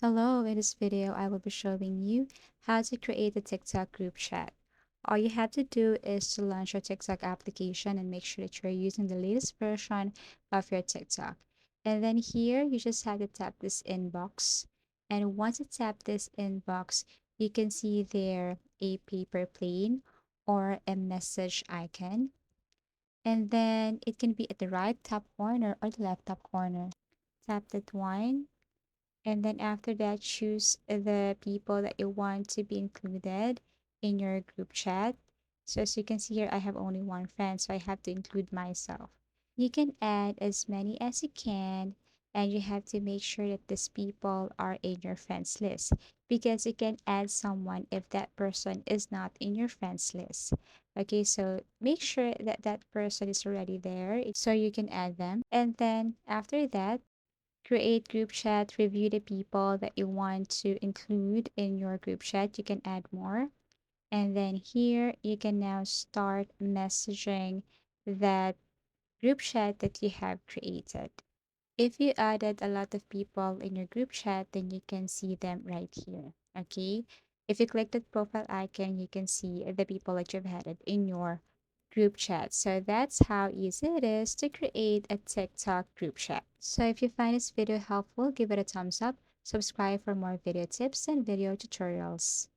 Hello, in this video, I will be showing you how to create a TikTok group chat. All you have to do is to launch your TikTok application and make sure that you're using the latest version of your TikTok. And then here, you just have to tap this inbox. And once you tap this inbox, you can see there a paper plane or a message icon. And then it can be at the right top corner or the left top corner. Tap that one, and then after that, choose the people that you want to be included in your group chat. So as you can see here, I have only one friend, so I have to include myself. You can add as many as you can, and you have to make sure that these people are in your friends list because you can add someone if that person is not in your friends list. Okay, so make sure that that person is already there so you can add them. And then after that, create group chat, review the people that you want to include in your group chat. You can add more. And then here you can now start messaging that group chat that you have created. If you added a lot of people in your group chat, then you can see them right here. Okay. If you click that profile icon, you can see the people that you've added in your group chat. So that's how easy it is to create a TikTok group chat. So if you find this video helpful, give it a thumbs up, subscribe for more video tips and video tutorials.